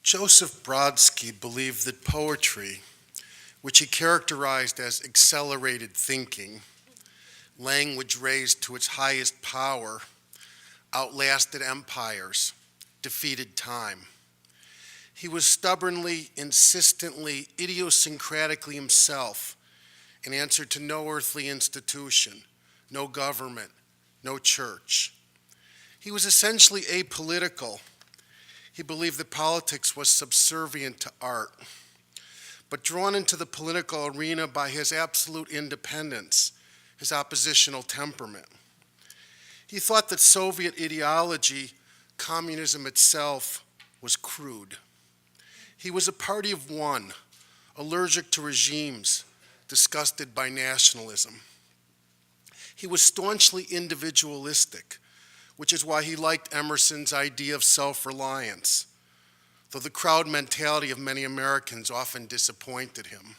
Joseph Brodsky believed that poetry, which he characterized as accelerated thinking, language raised to its highest power, outlasted empires, defeated time. He was stubbornly, insistently, idiosyncratically himself, in answer to no earthly institution, no government, no church. He was essentially apolitical. He believed that politics was subservient to art, but drawn into the political arena by his absolute independence, his oppositional temperament. He thought that Soviet ideology, communism itself, was crude. He was a party of one, allergic to regimes, disgusted by nationalism. He was staunchly individualistic, which is why he liked Emerson's idea of self-reliance, though the crowd mentality of many Americans often disappointed him.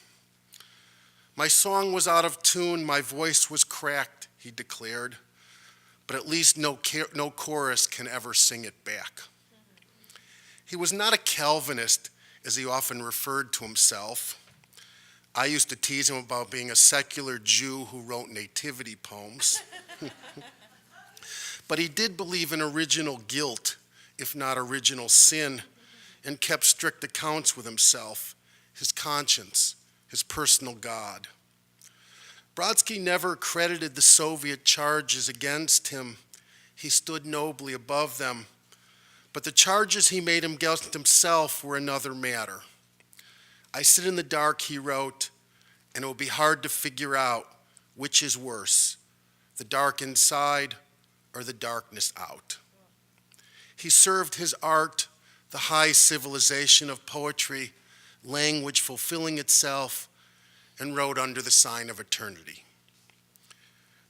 My song was out of tune, my voice was cracked, he declared, but at least no chorus can ever sing it back. He was not a Calvinist, as he often referred to himself. I used to tease him about being a secular Jew who wrote nativity poems. But he did believe in original guilt, if not original sin, and kept strict accounts with himself, his conscience, his personal God. Brodsky never credited the Soviet charges against him. He stood nobly above them. But the charges he made against himself were another matter. I sit in the dark, he wrote, and it will be hard to figure out which is worse, the dark inside or the darkness out. He served his art, the high civilization of poetry, language fulfilling itself, and wrote under the sign of eternity.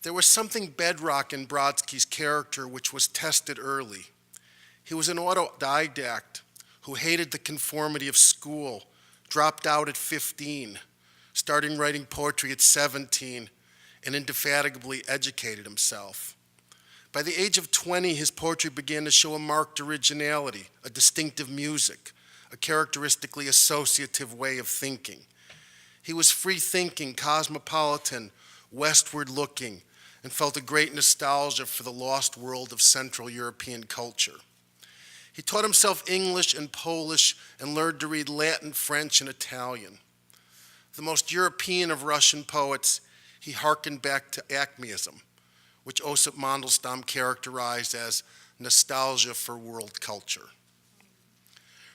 There was something bedrock in Brodsky's character which was tested early. He was an autodidact who hated the conformity of school, dropped out at 15, starting writing poetry at 17, and indefatigably educated himself. By the age of 20, his poetry began to show a marked originality, a distinctive music, a characteristically associative way of thinking. He was free-thinking, cosmopolitan, westward-looking, and felt a great nostalgia for the lost world of Central European culture. He taught himself English and Polish and learned to read Latin, French, and Italian. The most European of Russian poets, he hearkened back to Acmeism, which Osip Mandelstam characterized as nostalgia for world culture.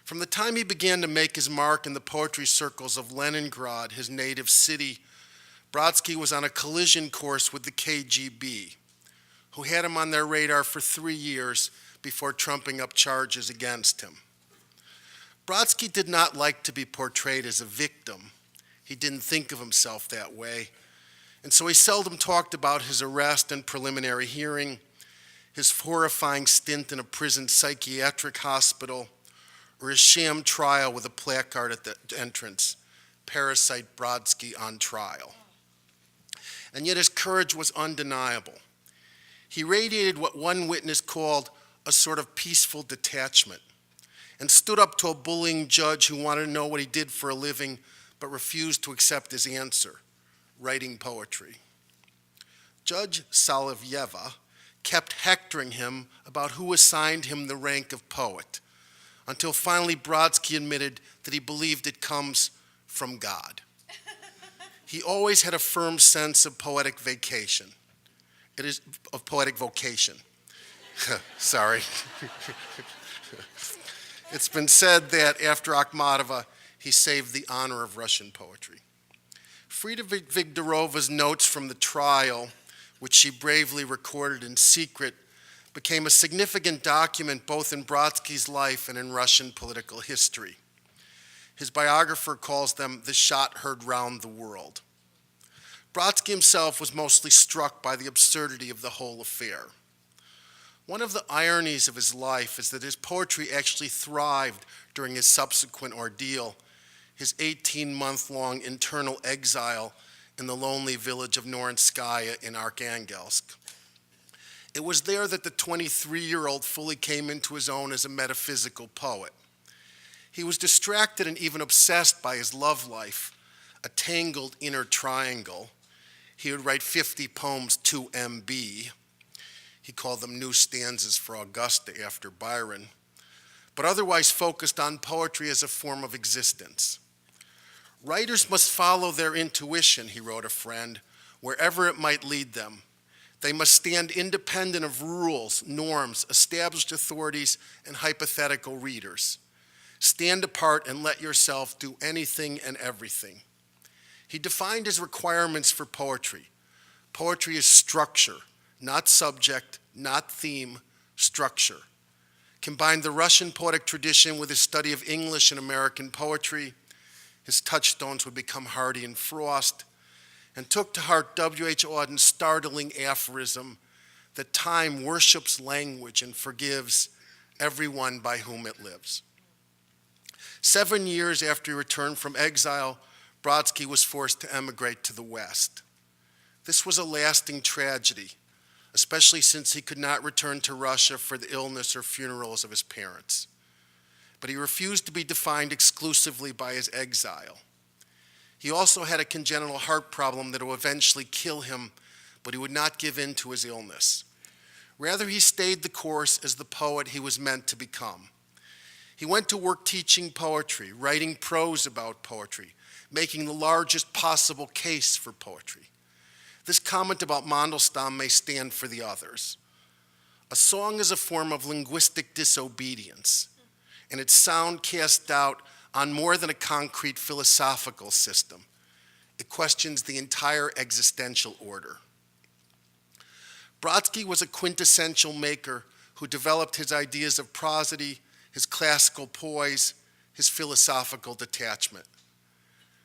From the time he began to make his mark in the poetry circles of Leningrad, his native city, Brodsky was on a collision course with the KGB, who had him on their radar for 3 years before trumping up charges against him. Brodsky did not like to be portrayed as a victim. He didn't think of himself that way. And so he seldom talked about his arrest and preliminary hearing, his horrifying stint in a prison psychiatric hospital, or his sham trial with a placard at the entrance, "Parasite Brodsky on trial." And yet his courage was undeniable. He radiated what one witness called a sort of peaceful detachment, and stood up to a bullying judge who wanted to know what he did for a living but refused to accept his answer: writing poetry. Judge Solovyeva kept hectoring him about who assigned him the rank of poet, until finally Brodsky admitted that he believed it comes from God. He always had a firm sense of poetic vocation. Sorry. It's been said that after Akhmatova, he saved the honor of Russian poetry. Frida Vigdorov's notes from the trial, which she bravely recorded in secret, became a significant document both in Brodsky's life and in Russian political history. His biographer calls them the shot heard round the world. Brodsky himself was mostly struck by the absurdity of the whole affair. One of the ironies of his life is that his poetry actually thrived during his subsequent ordeal, his 18-month-long internal exile in the lonely village of Norinskaya in Arkhangelsk. It was there that the 23-year-old fully came into his own as a metaphysical poet. He was distracted and even obsessed by his love life, a tangled inner triangle. He would write 50 poems to MB. He called them new stanzas for Augusta after Byron, but otherwise focused on poetry as a form of existence. Writers must follow their intuition, he wrote a friend, wherever it might lead them. They must stand independent of rules, norms, established authorities, and hypothetical readers. Stand apart and let yourself do anything and everything. He defined his requirements for poetry. Poetry is structure, not subject, not theme, structure. Combined the Russian poetic tradition with his study of English and American poetry, his touchstones would become Hardy and Frost, and took to heart W.H. Auden's startling aphorism that time worships language and forgives everyone by whom it lives. 7 years after he returned from exile, Brodsky was forced to emigrate to the West. This was a lasting tragedy, especially since he could not return to Russia for the illness or funerals of his parents. But he refused to be defined exclusively by his exile. He also had a congenital heart problem that would eventually kill him, but he would not give in to his illness. Rather, he stayed the course as the poet he was meant to become. He went to work teaching poetry, writing prose about poetry, making the largest possible case for poetry. This comment about Mandelstam may stand for the others. A song is a form of linguistic disobedience, and its sound casts doubt on more than a concrete philosophical system. It questions the entire existential order. Brodsky was a quintessential maker who developed his ideas of prosody, his classical poise, his philosophical detachment.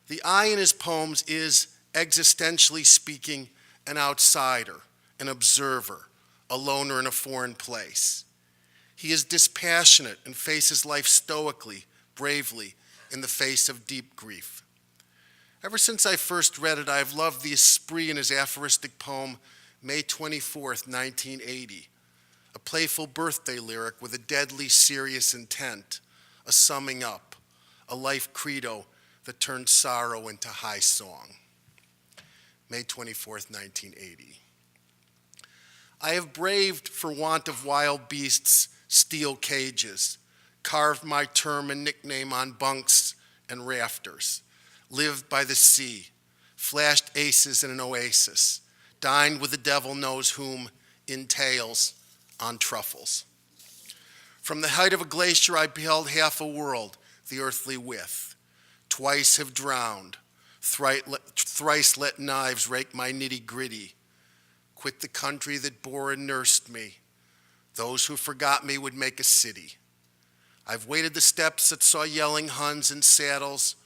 The I in his poems is, existentially speaking, an outsider, an observer, a loner in a foreign place. He is dispassionate and faces life stoically, bravely, in the face of deep grief. Ever since I first read it, I have loved the esprit in his aphoristic poem, May 24th, 1980, a playful birthday lyric with a deadly serious intent, a summing up, a life credo that turned sorrow into high song. May 24th, 1980. I have braved for want of wild beasts steel cages, carved my term and nickname on bunks and rafters, lived by the sea, flashed aces in an oasis, dined with the devil knows whom in tales on truffles. From the height of a glacier I beheld half a world, the earthly width. Twice have drowned, thrice let knives rake my nitty-gritty. Quit the country that bore and nursed me. Those who forgot me would make a city. I've waited the steps that saw yelling Huns in saddles,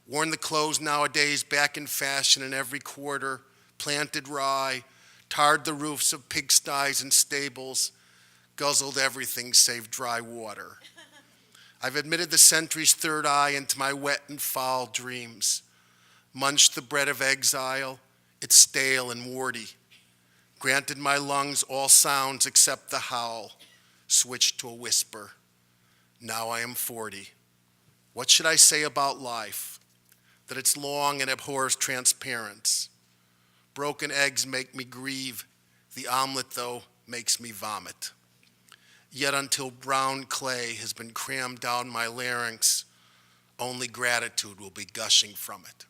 worn the clothes nowadays back in fashion in every quarter, planted rye, tarred the roofs of pigsties and stables, guzzled everything save dry water. I've admitted the sentry's third eye into my wet and foul dreams, munched the bread of exile, it's stale and warty, granted my lungs all sounds except the howl, switched to a whisper. Now I am 40. What should I say about life? That it's long and abhors transparence. Broken eggs make me grieve. The omelet, though, makes me vomit. Yet until brown clay has been crammed down my larynx, only gratitude will be gushing from it.